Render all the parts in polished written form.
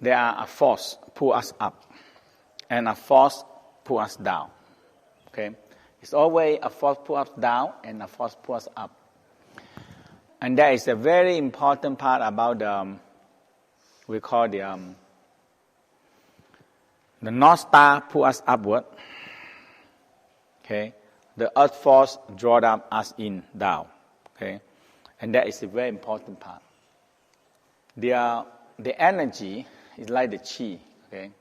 there are a force pull us up and a force pull us down. Okay, it's always a force pull us down and a force pull us up. And that is a very important part about we call the North Star pull us upward. Okay, the Earth force draw us down. Okay, and that is a very important part. The energy is like the chi. Okay,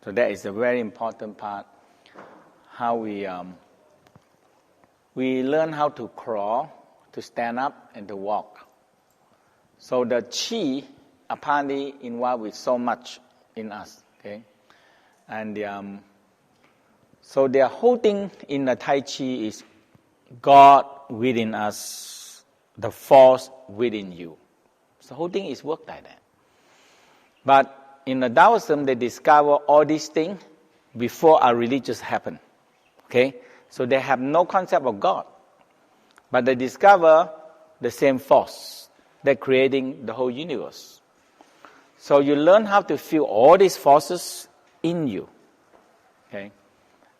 so that is a very important part. How we learn how to crawl, to stand up, and to walk. So the chi apparently involved with so much in us. Okay, and so the whole thing in the Tai Chi is God within us, the force within you. So the whole thing is worked like that. But in the Taoism, they discover all these things before a religious happen. Okay, so they have no concept of God, but they discover the same force that creating the whole universe. So you learn how to feel all these forces in you. Okay,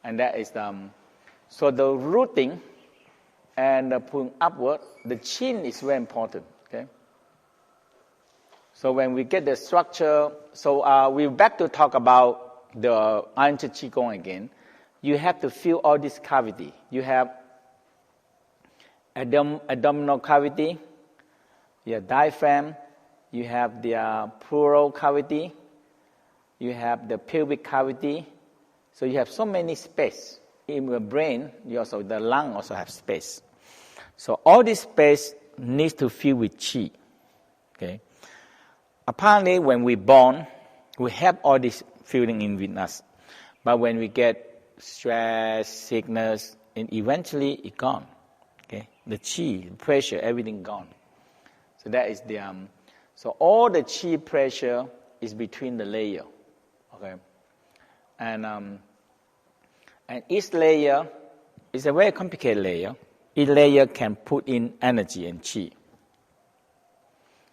and that is so the rooting and the pulling upward, the chin is very important. Okay, so when we get the structure, so we're back to talk about the Iron Chit Qigong again. You have to feel all this cavity. You have abdominal cavity, your diaphragm, you have the pleural cavity, you have the pelvic cavity. So you have so many space. In your brain, the lung also have space. So all this space needs to fill with qi. Okay. Apparently, when we're born, we have all this feeling in with us. But when we get stress, sickness, and eventually it's gone. Okay, the chi, the pressure, everything gone. So that is the so all the chi pressure is between the layer. Okay, and each layer is a very complicated layer. Each layer can put in energy and chi.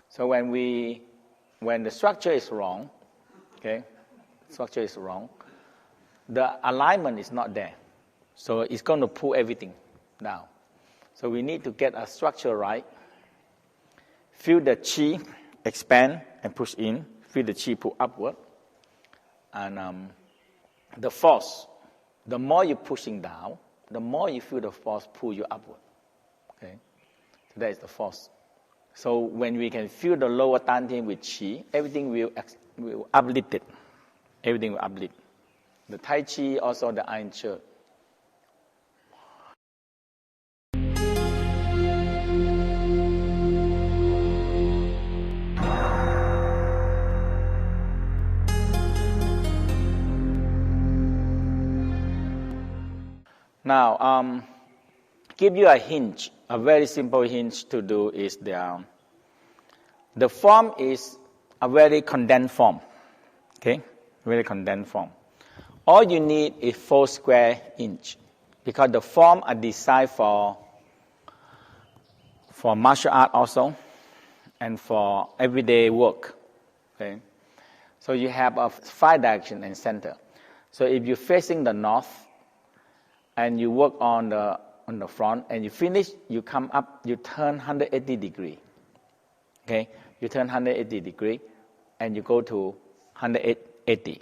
So when the structure is wrong, okay, structure is wrong, the alignment is not there. So it's going to pull everything down. So we need to get a structure right. Feel the chi expand and push in. Feel the chi pull upward. And the force, the more you're pushing down, the more you feel the force pull you upward. Okay, so that is the force. So when we can feel the lower dantian with chi, everything will uplift it. Everything will uplift. The Tai Chi, also the Iron Shirt. Now, give you a hint. A very simple hint to do is the form is a very condensed form. Okay, very condensed form. All you need is 4 square inch, because the form are designed for martial art also, and for everyday work. Okay, so you have a 5 direction and center. So if you're facing the north, and you work on the front, and you finish, you come up, you turn 180 degree. Okay, you turn 180 degree, and you go to 180,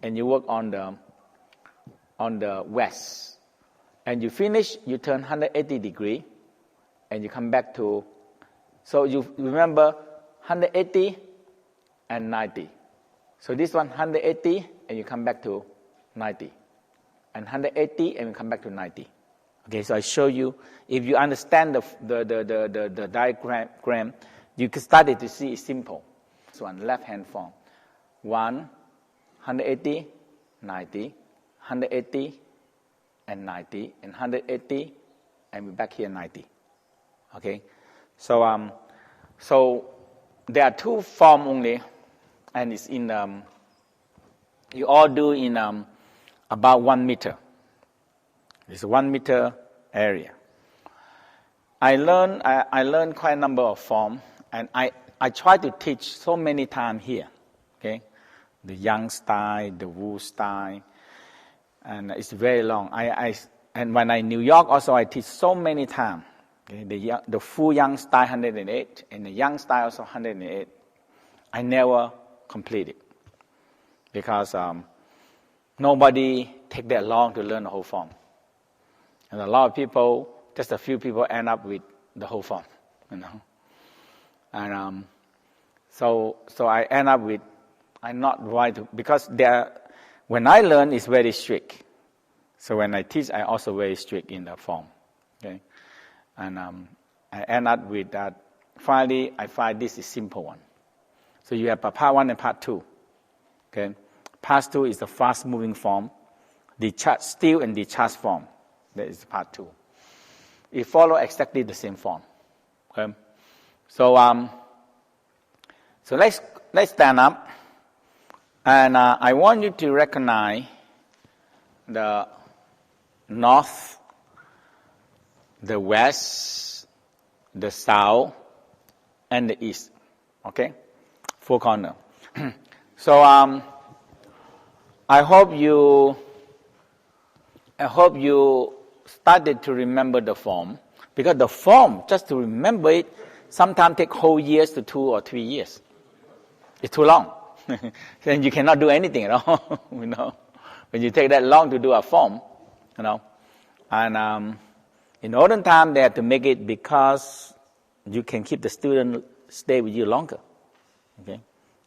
and you work on the west, and you finish, you turn 180 degree, and you come back to, so you remember 180 and 90. So this one 180, and you come back to 90, and 180, and you come back to 90. Okay, so I show you. If you understand the diagram, you can start to see it's simple. So on left hand form, 180, 90, 180, and 90, and 180, and we're back here 90. Okay, so so there are 2 forms only, and it's in you all do in about 1 meter. It's a 1 meter area. I learned quite a number of forms, and I try to teach so many times here, okay? The Yang style, the Wu style, and it's very long. And when I in New York also, I teach so many times. Okay? The full Yang style 108, and the Yang style also 108. I never complete it because nobody take that long to learn the whole form. And a lot of people, just a few people end up with the whole form, you know. And so I end up with, I'm not right to, because when I learn, it's very strict. So when I teach, I also very strict in the form, okay. And I end up with that. Finally, I find this is simple one. So you have part 1 and part 2, okay. Part 2 is the fast-moving form, still and discharge form. That is part 2. It follows exactly the same form. Okay? So let's stand up, and I want you to recognize the north, the west, the south, and the east. Okay, 4 corners. So I hope you started to remember the form, because the form, just to remember it, sometimes take whole years to 2 or 3 years. It's too long. Then you cannot do anything at all. You know, when you take that long to do a form, you know, and in olden time they had to make it because you can keep the student stay with you longer. Okay,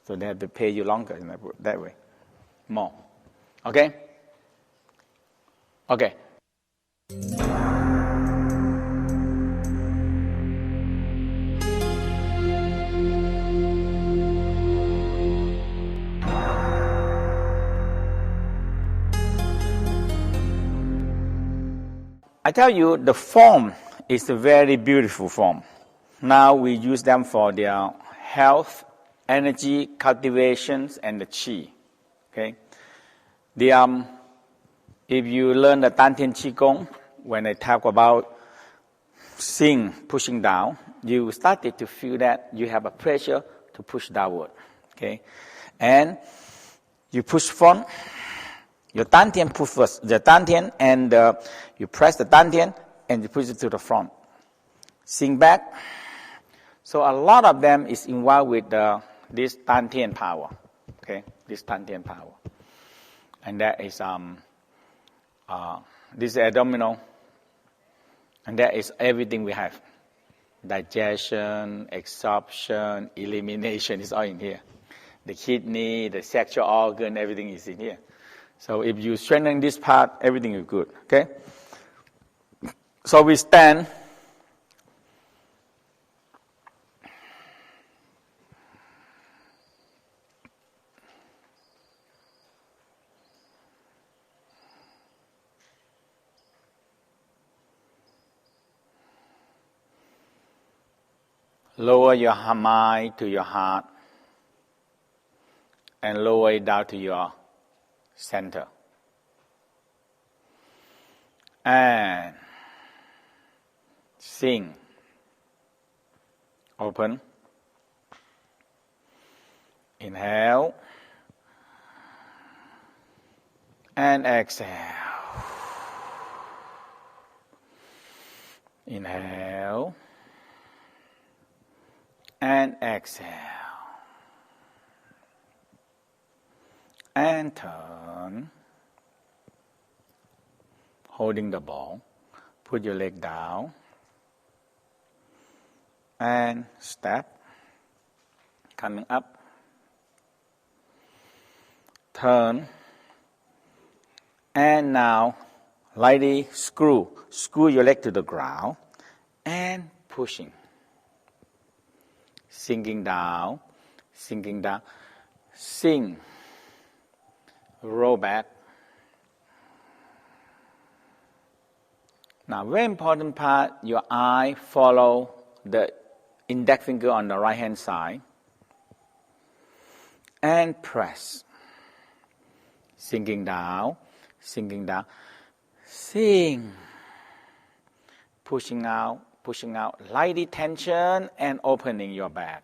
so they have to pay you longer in that way, more. Okay. Okay. I tell you, the form is a very beautiful form. Now we use them for their health, energy, cultivations, and the qi. Okay. If you learn the Dantian Qigong, when I talk about Xing, pushing down, you started to feel that you have a pressure to push downward. Okay, and you push front. Your Dantian push first, the Dantian, and you press the Dantian and you push it to the front. Xing back. So a lot of them is involved with this Dantian power. Okay, this Dantian power, and that is this is abdominal, and that is everything we have. Digestion, absorption, elimination is all in here. The kidney, the sexual organ, everything is in here. So if you strengthen this part, everything is good. Okay? So we stand. Lower your mind to your heart and lower it down to your center. And Xing. Open. Inhale. And exhale. Inhale. And exhale. And turn. Holding the ball. Put your leg down. And step. Coming up. Turn. And now, lightly screw your leg to the ground. And pushing. Sinking down, sink, roll back. Now, very important part, your eye follow the index finger on the right hand side and press. Sinking down, sink, pushing out, lightly tension and opening your back.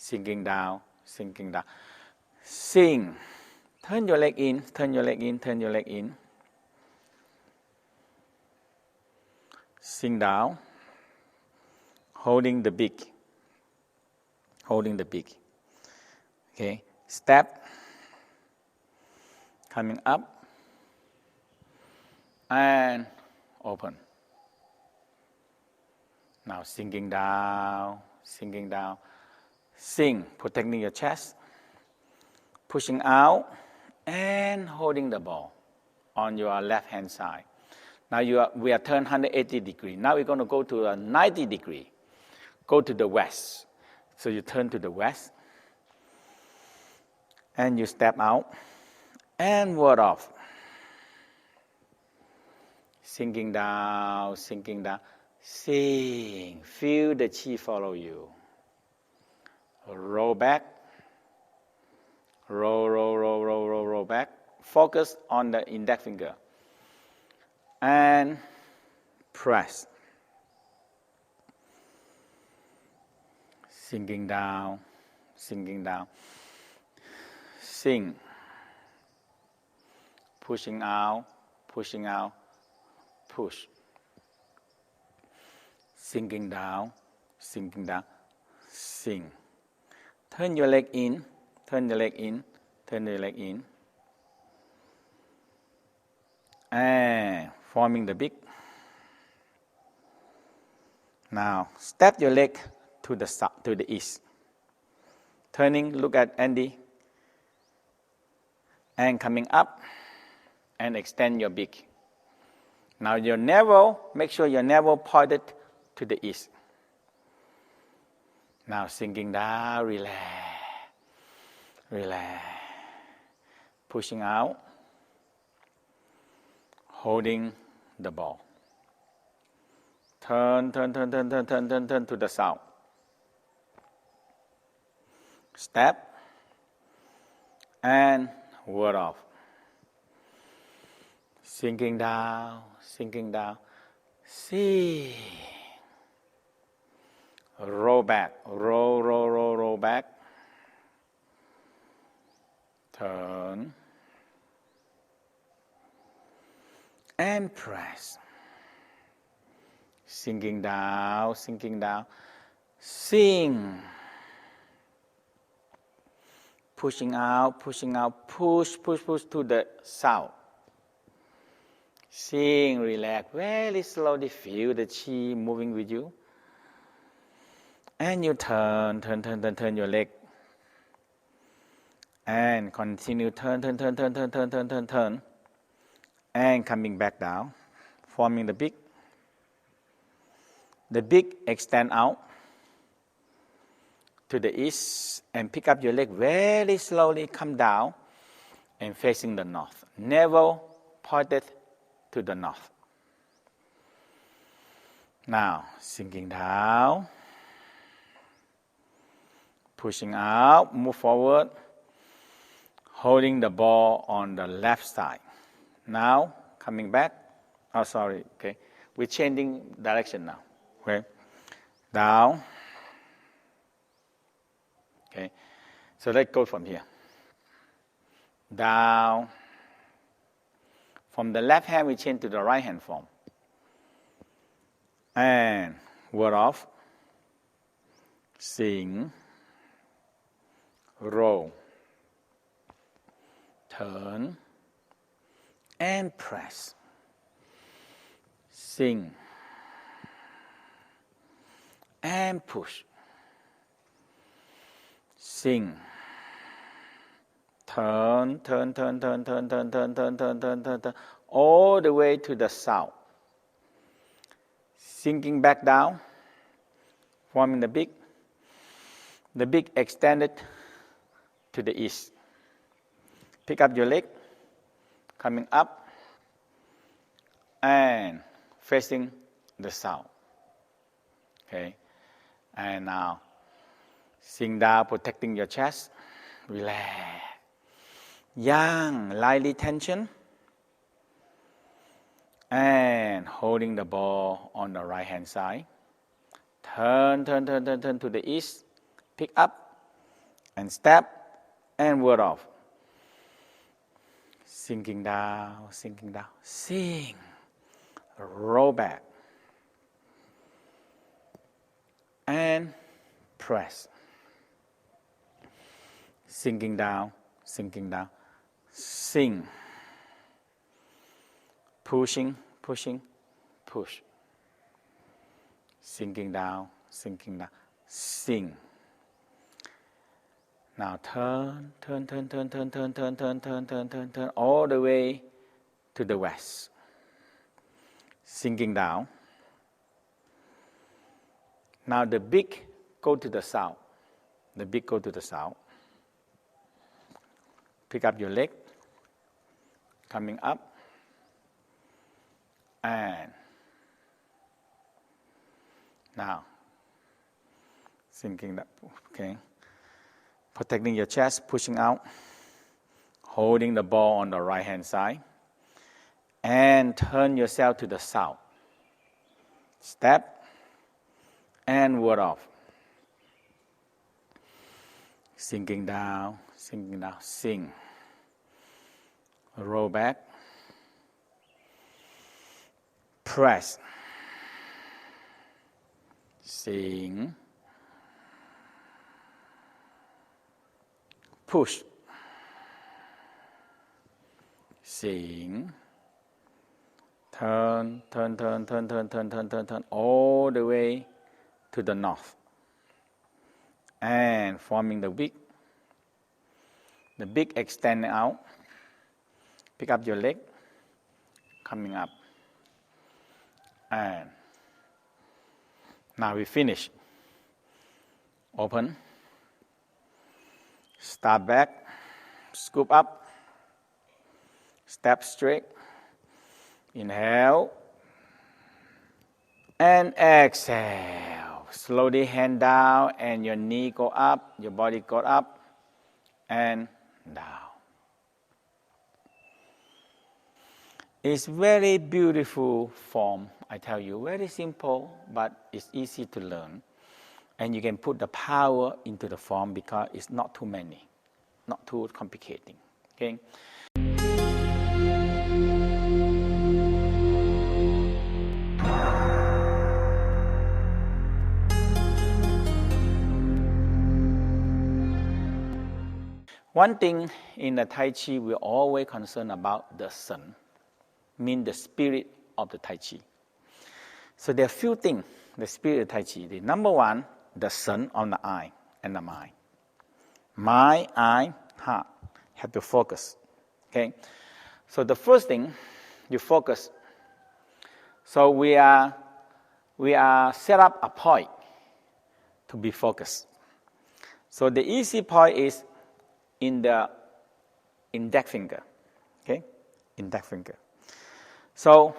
sinking down, sinking down. Sink. Turn your leg in, turn your leg in, turn your leg in. Sink down, holding the beak, holding the beak. Okay, step, coming up, and open. Now sinking down, sinking down. Sink, protecting your chest, pushing out, and holding the ball on your left hand side. Now we are turned 180 degrees. Now we're going to go to a 90 degree. Go to the west. So you turn to the west, and you step out, and ward off. Sinking down, sinking down. Sink. Feel the chi follow you. Roll back. Roll, roll, roll, roll, roll, roll back. Focus on the index finger. And press. Sinking down, sinking down. Sink. Pushing out, pushing out, push. Sinking down, sinking down, sink. Turn your leg in, turn your leg in, turn your leg in. And forming the beak. Now, step your leg to the south, to the east. Turning, look at Andy. And coming up, and extend your beak. Now your navel, make sure your navel pointed to the east. Now sinking down, relax, relax. Pushing out, holding the ball. Turn, turn, turn, turn, turn, turn, turn, turn to the south. Step, and ward off. Sinking down, sinking down. Sink. Roll back, roll, roll, roll, roll back. Turn. And press. Sinking down, sinking down. Sink. Pushing out, push, push, push to the south. Sink, relax, very slowly feel the chi moving with you. And you turn, turn, turn, turn, turn your leg. And continue, turn, turn, turn, turn, turn, turn, turn, turn, turn. And coming back down, forming the beak. The beak extend out to the east and pick up your leg very slowly, come down and facing the north. Navel pointed to the north. Now, sinking down, pushing out, move forward, holding the ball on the left side. Now, coming back. Oh, sorry, okay. We're changing direction now, okay? Down. Okay, so let's go from here. Down. From the left hand, we change to the right hand form. And ward off. Sink. Roll. Turn. And press. Sink. And push. Sink. Turn, turn, turn, turn, turn, turn, turn, turn, turn, turn, turn, turn, all the way to the south. Sinking back down, forming the beak. The beak extended to the east. Pick up your leg, coming up, and facing the south. Okay, and now sink down, protecting your chest. Relax. Yang, lightly tension. And holding the ball on the right hand side. Turn, turn, turn, turn, turn to the east. Pick up and step, and ward off. Sinking down, sing, roll back, and press. Sinking down, sing. Pushing, push. Sinking down, sing. Now turn, all the way to the west. Sinking down. Now the beak go to the south. Pick up your leg, coming up, and now sinking that, okay. Protecting your chest, pushing out, holding the ball on the right hand side, and turn yourself to the south. Step and ward off. Sinking down, sing. Roll back. Press. Sing. Push. Sing. Turn, all the way to the north. And forming the beak. The beak extending out. Pick up your leg, coming up. And now we finish. Open. Start back. Scoop up. Step straight. Inhale. And exhale. Slowly hand down and your knee go up, your body go up and down. It's very beautiful form, I tell you. Very simple, but it's easy to learn. And you can put the power into the form because it's not too many, not too complicating. Okay? One thing in the Tai Chi, we're always concerned about the Shen, mean the spirit of the Tai Chi. So there are few things, the spirit of Tai Chi. The number one, the Shen on the eye and the mind. Mind, eye, heart have to focus. Okay? So the first thing, you focus. So we are set up a point to be focused. So the easy point is in the index finger. Okay? Index finger. So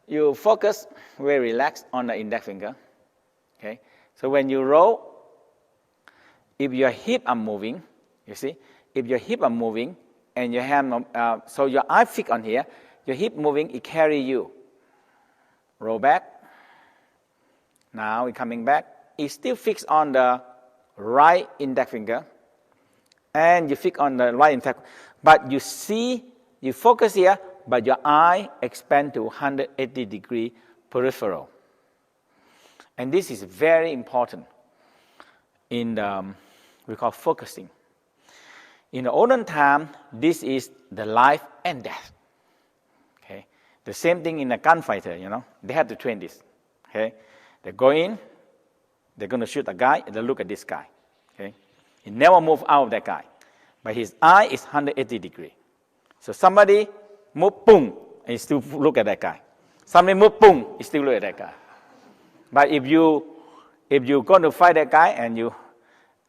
you focus very relaxed on the index finger. Okay? So when you roll, if your hip are moving, you see, if your hip are moving and your hand, so your eye fixed on here, your hip moving, it carry you. Roll back. Now it's coming back. It's still fixed on the right index finger. And you fix on the right index. But you see, you focus here, but your eye expand to 180 degree peripheral. And this is very important in the, we call focusing. In the olden time, this is the life and death. Okay, the same thing in a gunfighter, you know, they have to train this. Okay, they go in, they're going to shoot a guy, and they look at this guy. Okay, he never move out of that guy, but his eye is 180 degree. So somebody move, boom, and you still look at that guy. Somebody move, boom, you still look at that guy. But if you're going to fight that guy and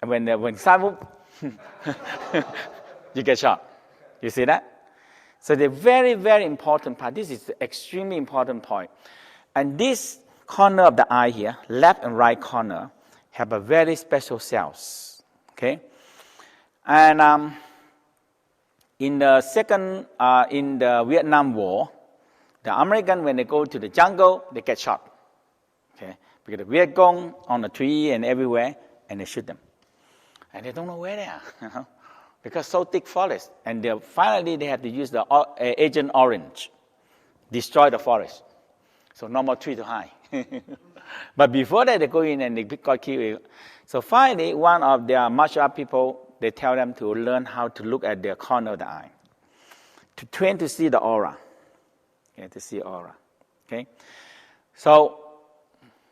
when someone move, you get shot. You see that? So the very, very important part, this is the extremely important point. And this corner of the eye here, left and right corner, have a very special cells. Okay? And in the Vietnam War, the American, when they go to the jungle, they get shot. Okay? Because the Viet Cong on the tree and everywhere, and they shoot them. And they don't know where they are, because so thick forest. And finally, they had to use the Agent Orange, destroy the forest. So no more tree to hide. But before that, they go in and they got killed. So finally, one of their martial art people, they tell them to learn how to look at the corner of the eye, to train to see the aura. Okay, to see aura. Okay. So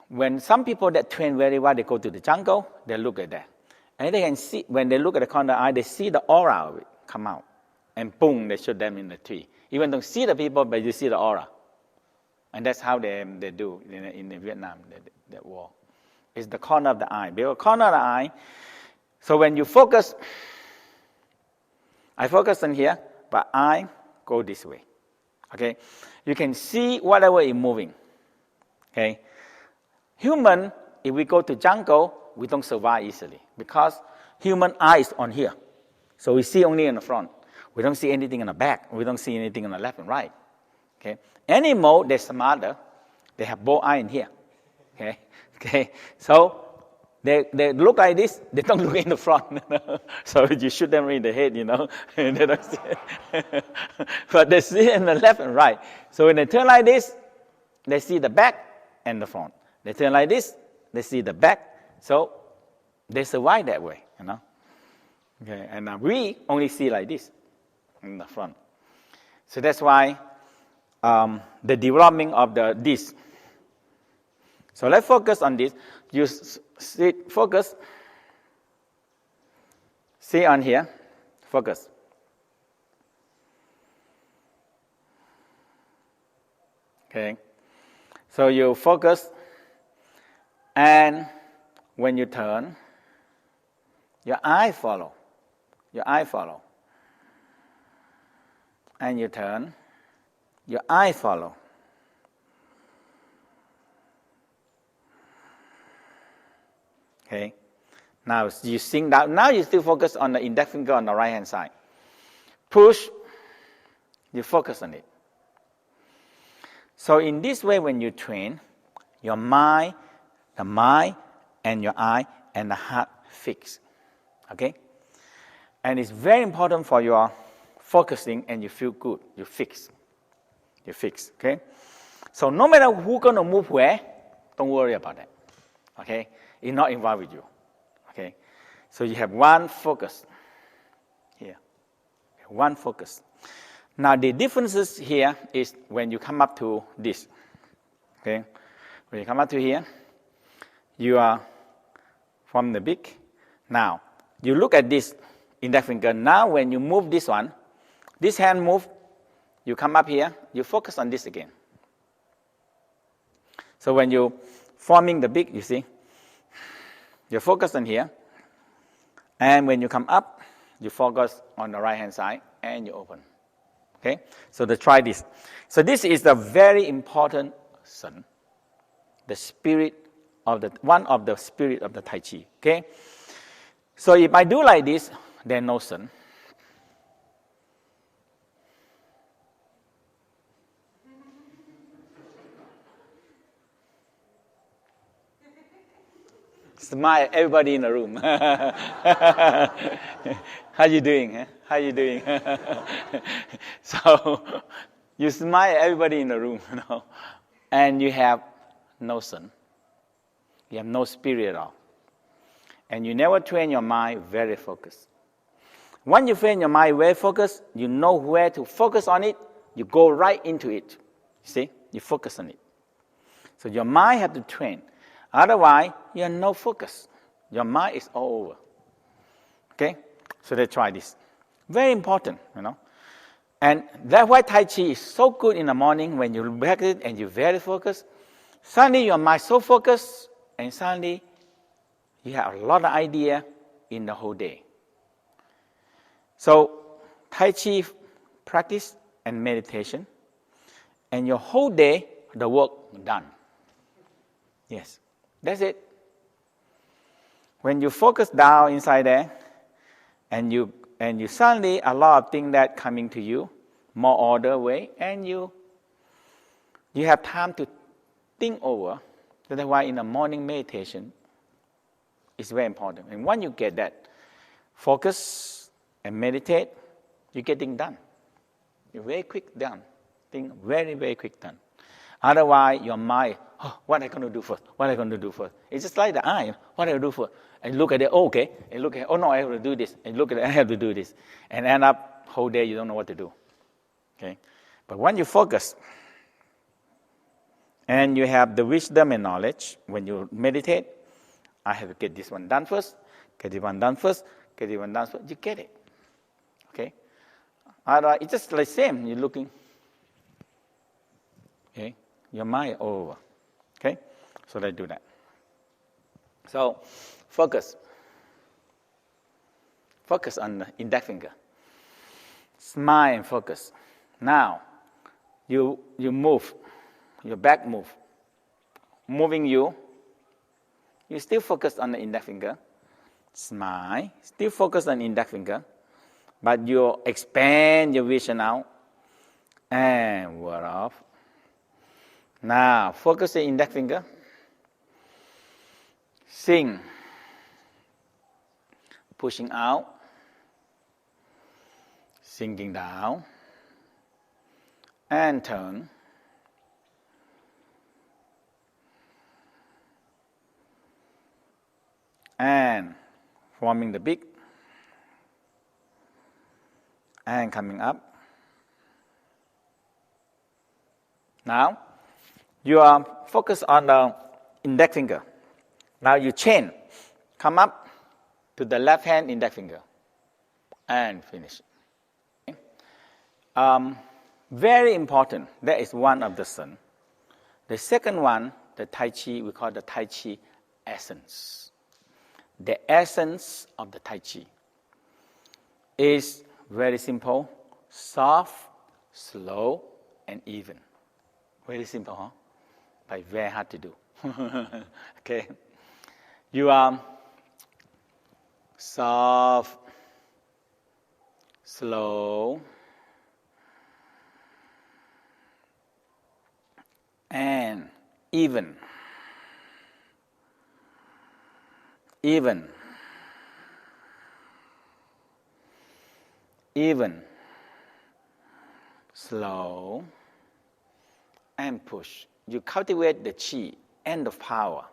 when some people that train very well, they go to the jungle, they look at that. And they can see, when they look at the corner of the eye, they see the aura of it come out. And boom, they shoot them in the tree. Even don't see the people, but you see the aura. And that's how they do in Vietnam, that war. It's the corner of the eye. Because corner of the eye, so when you focus, I focus on here, but I go this way. Okay? You can see whatever is moving. Okay? Human, if we go to jungle, we don't survive easily because human eye is on here. So we see only in the front. We don't see anything in the back. We don't see anything on the left and right. Okay? Animal, they're smarter. They have both eyes in here. Okay? Okay? So they look like this. They don't look in the front. So you shoot them in the head, they don't see it. But they see in the left and right. So when they turn like this, they see the back and the front. They turn like this, they see the back. So they survive that way, Okay, and we only see like this in the front. So that's why the development of this. So let's focus on this. You focus. See on here. Focus. Okay. So you focus, and when you turn, your eye follow. Your eye follow. And you turn, your eye follow. Okay. Now you sink down. Now you still focus on the index finger on the right hand side. Push, you focus on it. So in this way, when you train, your mind, the mind, and your eye, and the heart fix. Okay? And it's very important for your focusing, and you feel good. You fix. You fix. Okay? So no matter who's going to move where, don't worry about that. Okay? It's not involved with you. Okay? So you have one focus here. One focus. Now the differences here is when you come up to this. Okay? When you come up to here, you are from the beak. Now, you look at this index finger. Now when you move this one, this hand move, you come up here, you focus on this again. So when you forming the beak, you see, you focus on here. And when you come up, you focus on the right hand side and you open. Okay? So try this. So this is the very important sun. The spirit of one of the spirit of the Tai Chi. Okay? So if I do like this, there's no sun. Smile, everybody in the room. How you doing? Huh? How you doing? So you smile, everybody in the room, and you have no sun. You have no spirit at all. And you never train your mind very focused. Once you train your mind very focused, you know where to focus on it, you go right into it. You see? You focus on it. So your mind has to train. Otherwise, you have no focus. Your mind is all over. Okay? So let's try this. Very important, And that's why Tai Chi is so good in the morning when you practice it and you're very focused. Suddenly your mind is so focused, and suddenly you have a lot of idea in the whole day. So Tai Chi practice and meditation, and your whole day, the work done. Yes, that's it. When you focus down inside there, and you suddenly a lot of things that coming to you, more order way, and you have time to think over. That's why in the morning meditation, it's very important. And once you get that, focus and meditate, you're getting done. You're very quick done. Think very, very quick done. Otherwise, your mind, what am I going to do first? What am I going to do first? It's just like the eye. What do I do first? And look at it, okay. And look at, no, I have to do this. And look at it, I have to do this. And end up, whole day, you don't know what to do. Okay? But when you focus, and you have the wisdom and knowledge, when you meditate, I have to get this one done first, get this one done first, get this one done first. You get it. Okay? Otherwise, it's just the same. You're looking. Okay? Your mind over. Okay? So let's do that. So, focus. Focus on the index finger. Smile and focus. Now, you move. Your back move. Moving you still focus on the index finger. Smile. Still focus on the index finger. But you expand your vision out. And word off. Now, focus the index finger. Sing. Pushing out. Sinking down. And turn. And forming the beak. And coming up. Now, you are focused on the index finger. Now you chain. Come up to the left hand index finger. And finish. Okay. Very important. That is one of the sun. The second one, the Tai Chi, we call the Tai Chi essence. The essence of the Tai Chi is very simple, soft, slow, and even. Very simple, huh? But very hard to do. Okay. You are soft, slow, and even. Even, slow, and push. You cultivate the qi and the power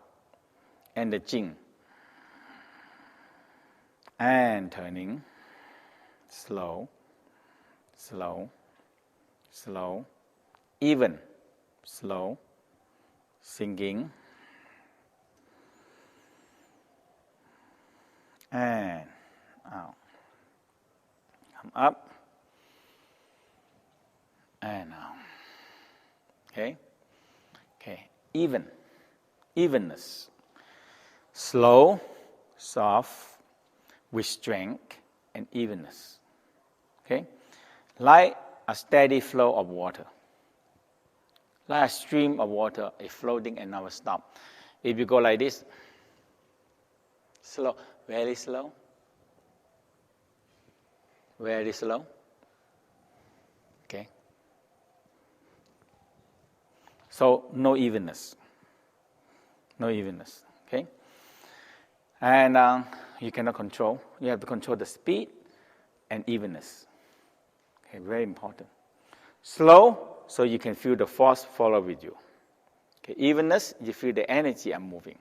and the jing. And turning, slow, even, slow, sinking, and out. Come up and out. Okay? Okay. Evenness. Slow, soft, with strength and evenness. Okay? Like a steady flow of water. Like a stream of water is floating and never stop. If you go like this, slow, very slow, very slow. Okay. So no evenness. Okay. And you cannot control. You have to control the speed and evenness. Okay, very important. Slow, so you can feel the force follow with you. Okay, evenness, you feel the energy are moving.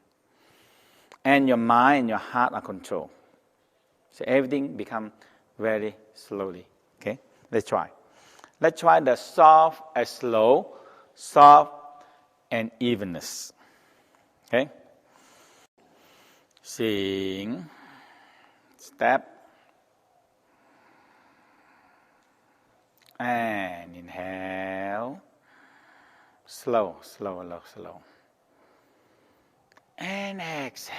And your mind and your heart are controlled. So everything becomes very slowly. Okay? Let's try. Let's try the soft and slow, soft and evenness. Okay? Sing. Step. And inhale. Slow. And exhale.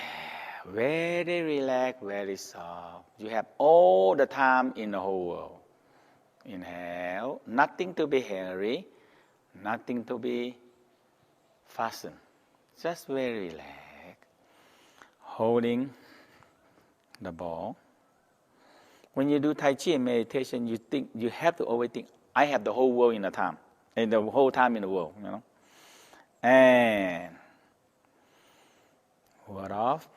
Very relaxed, very soft. You have all the time in the whole world. Inhale. Nothing to be hairy. Nothing to be fastened. Just very relaxed. Holding the ball. When you do Tai Chi and meditation, you have to always think, I have the whole world in the time. And the whole time in the world, you know. And word off.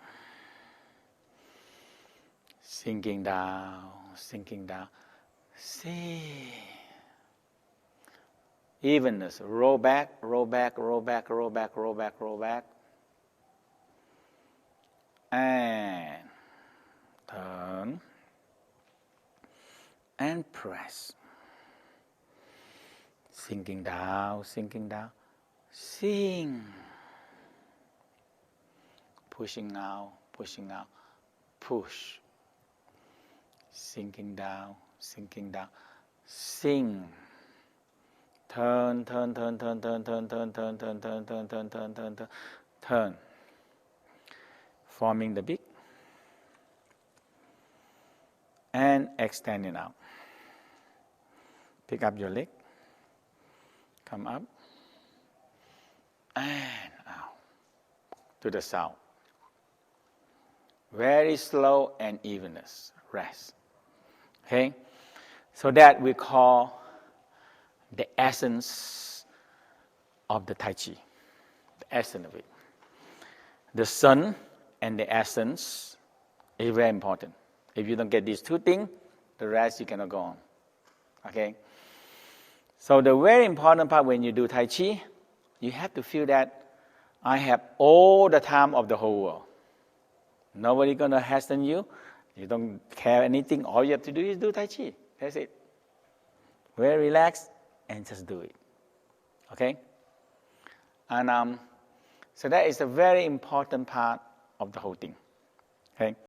sinking down, sinking down. See. Evenness. Roll back, roll back, roll back, roll back, roll back, roll back. And turn. And press. Sinking down, sinking down. Sink. Pushing out, pushing out. Push. Sinking down, sinking down. Sink. Turn, turn, turn, turn, turn, turn, turn, turn, turn, turn, turn, turn, turn, turn, turn, turn. Forming the beak. And extending out. Pick up your leg. Come up. And out. To the south. Very slow and evenness. Rest. Okay? So that we call the essence of the Tai Chi. The essence of it. The sun and the essence is very important. If you don't get these two things, the rest you cannot go on. Okay? So the very important part when you do Tai Chi, you have to feel that I have all the time of the whole world. Nobody gonna hasten you. You don't care anything. All you have to do is do Tai Chi. That's it. Very relaxed and just do it. Okay? And so that is a very important part of the whole thing. Okay?